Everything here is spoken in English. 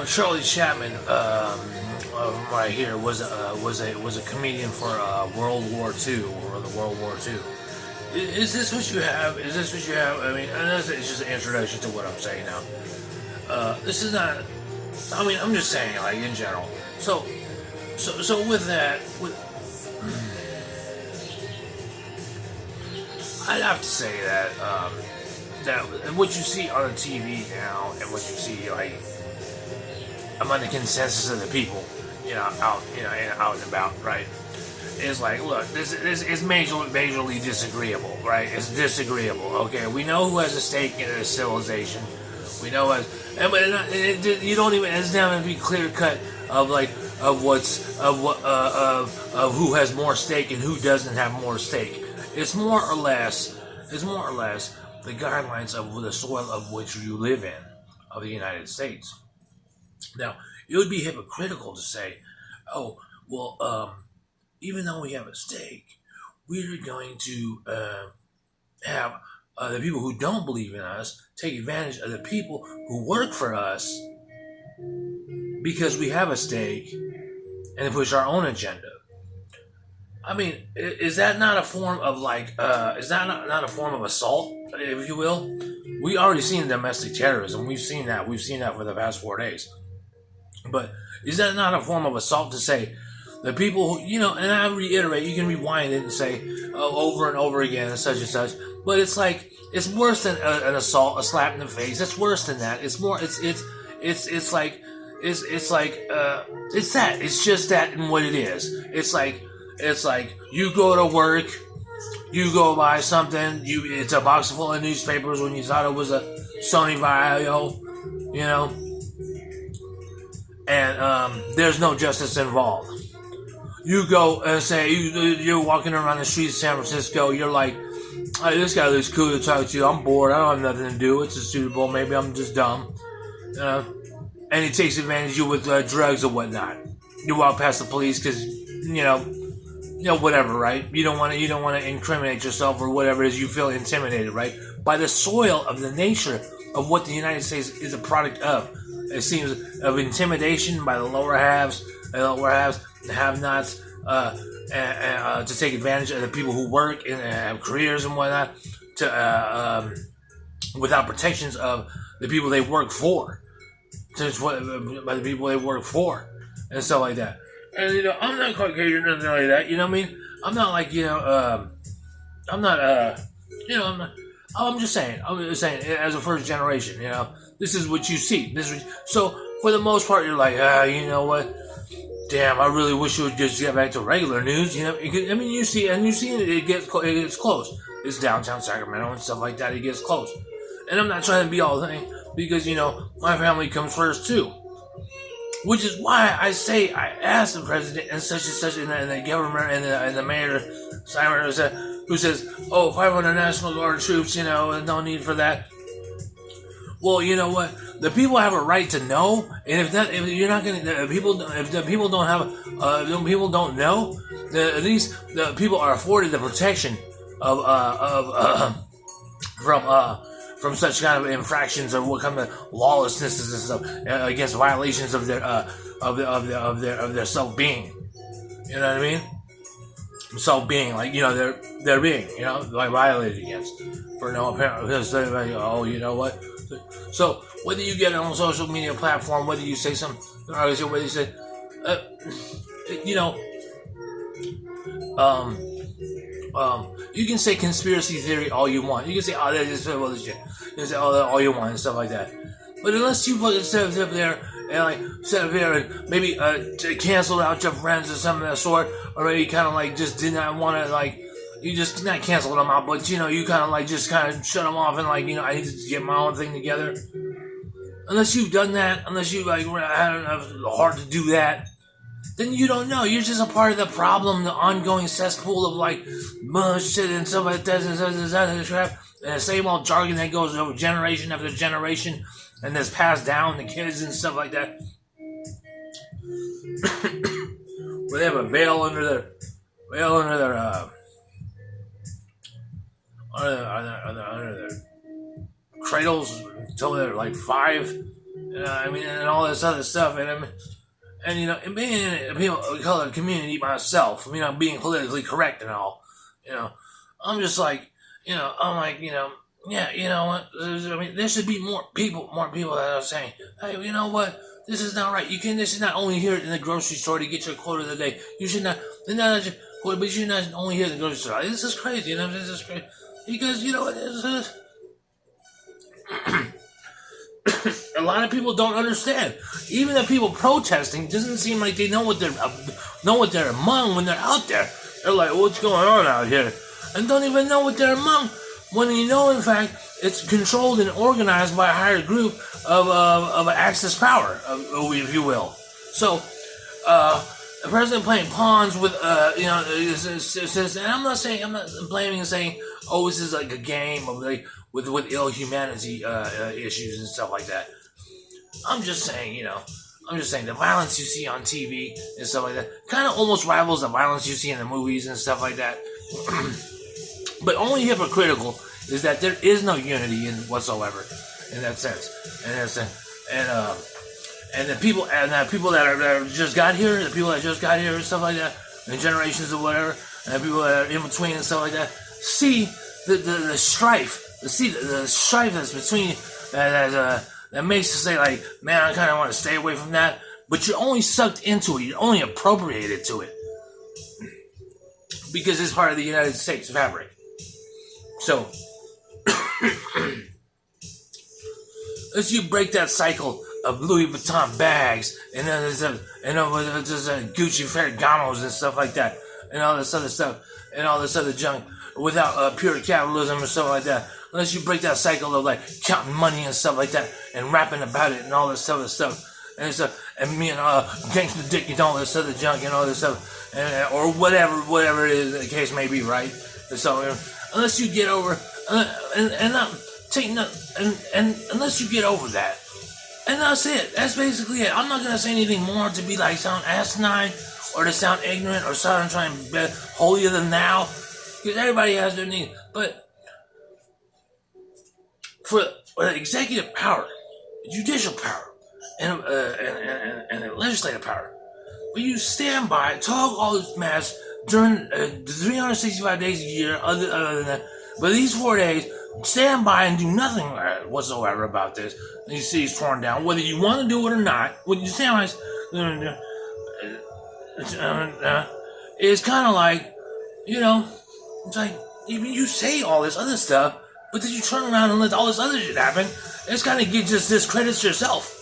Charlie Chapman, from what I hear, was a comedian for World War II or the World War II. Is this what you have? Is this what you have? I mean, I know it's just an introduction to what I'm saying now. This is not. I mean, I'm just saying, like in general. So with that, I'd have to say that what you see on the TV now and what you see like among the consensus of the people, out and about, right? Is like, look, this is majorly disagreeable, right? It's disagreeable. Okay, we know who has a stake in this civilization. We know you don't even. It's not going to be clear cut of who has more stake and who doesn't have more stake. It's more or less the guidelines of the soil of which you live in, of the United States. Now, it would be hypocritical to say, oh, well, even though we have a stake, we're going to have the people who don't believe in us take advantage of the people who work for us because we have a stake and push our own agenda. I mean, is that not a form of is that not a form of assault, if you will? We already seen domestic terrorism. We've seen that for the past 4 days. But is that not a form of assault to say the people who, and I reiterate, you can rewind it and say over and over again and such, but it's like, it's worse than an assault, a slap in the face. It's worse than that. It's more, it's that. It's just that and what it is. It's like you go to work, you go buy something, it's a box full of newspapers when you thought it was a Sony Vaio, and there's no justice involved. You go and say, you're walking around the streets of San Francisco, you're like, hey, this guy looks cool to talk to, I'm bored, I don't have nothing to do, it's a Super Bowl, maybe I'm just dumb, and he takes advantage of you with drugs or whatnot. You walk past the police because, whatever, right? You don't want to incriminate yourself or whatever it is, you feel intimidated, right? By the soil of the nature of what the United States is a product of. It seems of intimidation by the lower halves, the have-nots, to take advantage of the people who work and have careers and whatnot, without protections of the people they work for, by the people they work for, and stuff like that. And I'm not quite crazy or nothing like that. You know what I mean? I'm not like I'm not. I'm just saying. As a first generation, this is what you see. So for the most part, you're like, you know what? Damn, I really wish you would just get back to regular news. You see it gets close. It's downtown Sacramento and stuff like that. It gets close, and I'm not trying to be all thing because my family comes first too. Which is why I say I asked the president and such, and the governor and the mayor, Simon, who says, 500 National Guard troops, no need for that. Well, you know what? The people have a right to know, and if the people don't know, at least the people are afforded the protection of from such kind of infractions or what kind of lawlessness and stuff against violations of their of their self-being. You know what I mean? Self-being, like their being, like violated against for no apparent. Because you know what? So whether you get it on a social media platform, whether you say something, or whether you say, you can say conspiracy theory all you want. You can say, that is shit. You can say all you want and stuff like that. But unless you sit up there and sit up there and maybe cancel out your friends or something of that sort, or maybe kind of just did not want to you just not cancel them out, but you kind of just kind of shut them off and I need to get my own thing together. Unless you've done that, unless you had enough heart to do that, then you don't know. You're just a part of the problem, the ongoing cesspool of bullshit and stuff like that and crap, and the same old jargon that goes over generation after generation and that's passed down to kids and stuff like that. Where they have a veil under their cradles until they're 5, I mean, and all this other stuff, and and being in a color community myself, being politically correct and all, I'm just like, I'm like, yeah, you know what? I mean, there should be more people that are saying, hey, you know what? This is not right. This is not only here in the grocery store to get your quota of the day. You should not, but you should not only here at the grocery store. This is crazy, this is crazy. Because, this is, a lot of people don't understand. Even the people protesting doesn't seem like they know what they're among when they're out there. They're like, what's going on out here? And don't even know what they're among. When in fact, it's controlled and organized by a higher group of access power, if you will. So, the president playing pawns with, and I'm not blaming and saying, oh, this is like a game of with ill humanity issues and stuff like that. I'm just saying, the violence you see on TV and stuff like that kind of almost rivals the violence you see in the movies and stuff like that. But only hypocritical is that there is no unity whatsoever in that sense, and the people that just got here, and stuff like that, and generations or whatever, and the people that are in between and stuff like that, see the strife, the strife that's between that makes us say like, man, I kind of want to stay away from that, but you're only sucked into it, you're only appropriated to it because it's part of the United States fabric. So, as you break that cycle of Louis Vuitton bags and then there's Gucci Ferragamos and stuff like that, and all this other stuff and all this other junk without pure capitalism and stuff like that, unless you break that cycle of like counting money and stuff like that and rapping about it and all this other stuff and me and Gangsta Dick and all this other junk and all this stuff or whatever it is the case may be, right? And so unless you get over unless you get over that, and that's it. That's basically it. I'm not gonna say anything more to be like sound asinine or to sound ignorant or sound trying to be holier than thou, because everybody has their needs. But for executive power, judicial power, and legislative power, when you stand by, talk all this mess during 365 days a year, other than that, but these 4 days, stand by and do nothing whatsoever about this. These cities torn down, whether you want to do it or not. When you stand by, it's kind of like, it's like even you say all this other stuff, but then you turn around and let all this other shit happen. It's kind of just discredits yourself.